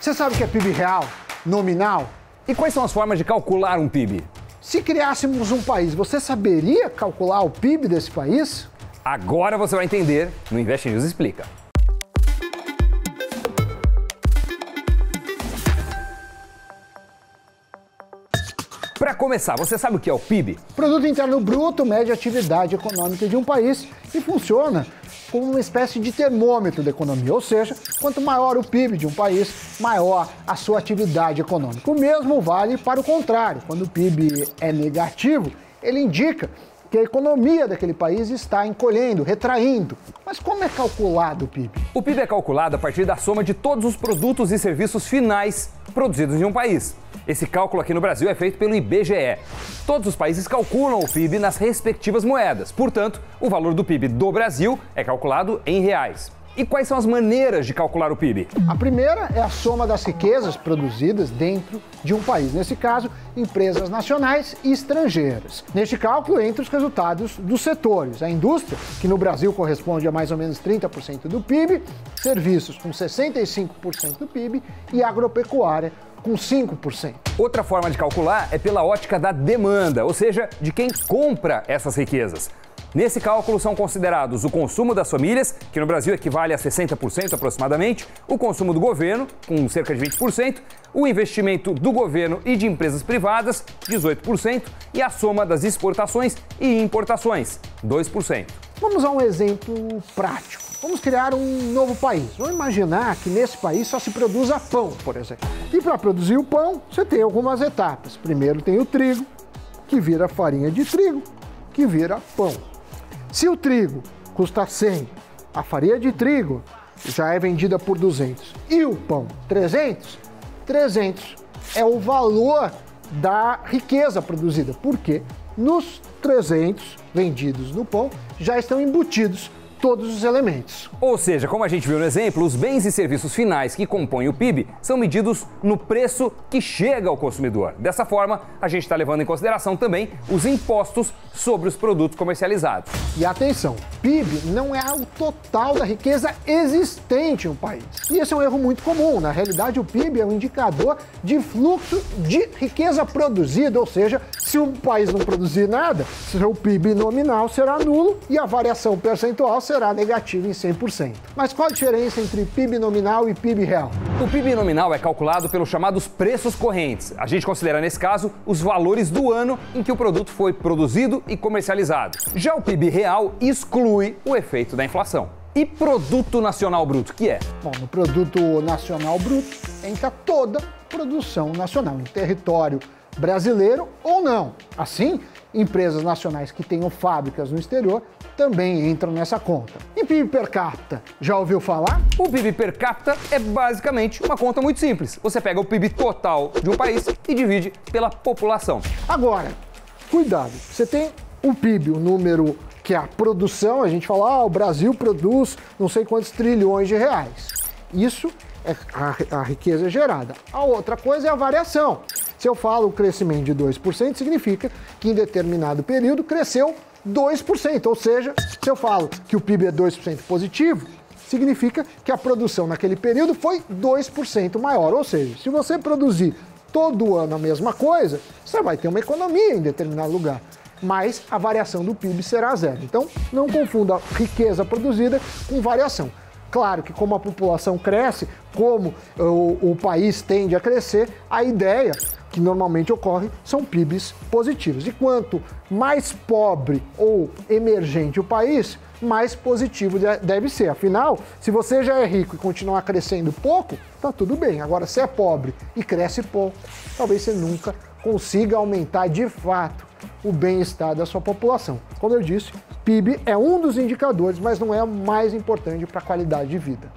Você sabe o que é PIB real? Nominal? E quais são as formas de calcular um PIB? Se criássemos um país, você saberia calcular o PIB desse país? Agora você vai entender no Invest News Explica. Para começar, você sabe o que é o PIB? Produto Interno Bruto mede a atividade econômica de um país e funciona como uma espécie de termômetro da economia, ou seja, quanto maior o PIB de um país, maior a sua atividade econômica. O mesmo vale para o contrário. Quando o PIB é negativo, ele indica que a economia daquele país está encolhendo, retraindo. Mas como é calculado o PIB? O PIB é calculado a partir da soma de todos os produtos e serviços finais produzidos em um país. Esse cálculo aqui no Brasil é feito pelo IBGE. Todos os países calculam o PIB nas respectivas moedas. Portanto, o valor do PIB do Brasil é calculado em reais. E quais são as maneiras de calcular o PIB? A primeira é a soma das riquezas produzidas dentro de um país. Nesse caso, empresas nacionais e estrangeiras. Neste cálculo, entre os resultados dos setores. A indústria, que no Brasil corresponde a mais ou menos 30% do PIB, serviços com 65% do PIB e agropecuária com 5%. Outra forma de calcular é pela ótica da demanda, ou seja, de quem compra essas riquezas. Nesse cálculo são considerados o consumo das famílias, que no Brasil equivale a 60% aproximadamente, o consumo do governo, com cerca de 20%, o investimento do governo e de empresas privadas, 18%, e a soma das exportações e importações, 2%. Vamos a um exemplo prático. Vamos criar um novo país. Vamos imaginar que nesse país só se produza pão, por exemplo. E para produzir o pão, você tem algumas etapas. Primeiro tem o trigo, que vira farinha de trigo, que vira pão. Se o trigo custa 100, a farinha de trigo já é vendida por 200 e o pão 300, 300 é o valor da riqueza produzida, porque nos 300 vendidos no pão já estão embutidos todos os elementos. Ou seja, como a gente viu no exemplo, os bens e serviços finais que compõem o PIB são medidos no preço que chega ao consumidor. Dessa forma, a gente está levando em consideração também os impostos sobre os produtos comercializados. E atenção, PIB não é o total da riqueza existente em um país. E esse é um erro muito comum. Na realidade, o PIB é um indicador de fluxo de riqueza produzida, ou seja, se um país não produzir nada, seu PIB nominal será nulo e a variação percentual será negativa em 100%. Mas qual a diferença entre PIB nominal e PIB real? O PIB nominal é calculado pelos chamados preços correntes. A gente considera, nesse caso, os valores do ano em que o produto foi produzido e comercializado. Já o PIB real exclui o efeito da inflação. E Produto Nacional Bruto, que é? Bom, no Produto Nacional Bruto entra toda a produção nacional em território brasileiro ou não. Assim, empresas nacionais que tenham fábricas no exterior também entram nessa conta. E PIB per capita, já ouviu falar? O PIB per capita é basicamente uma conta muito simples. Você pega o PIB total de um país e divide pela população. Agora, cuidado, você tem o PIB, o número que é a produção, a gente fala, o Brasil produz não sei quantos trilhões de reais. Isso é a riqueza gerada. A outra coisa é a variação. Se eu falo o crescimento de 2%, significa que em determinado período cresceu 2%. Ou seja, se eu falo que o PIB é 2% positivo, significa que a produção naquele período foi 2% maior. Ou seja, se você produzir todo ano a mesma coisa, você vai ter uma economia em determinado lugar. Mas a variação do PIB será zero. Então, não confunda riqueza produzida com variação. Claro que como a população cresce, como o país tende a crescer, a ideia que normalmente ocorre são PIBs positivos. E quanto mais pobre ou emergente o país, mais positivo deve ser. Afinal, se você já é rico e continuar crescendo pouco, tá tudo bem. Agora, se é pobre e cresce pouco, talvez você nunca consiga aumentar de fato o bem-estar da sua população. Como eu disse, PIB é um dos indicadores, mas não é o mais importante para a qualidade de vida.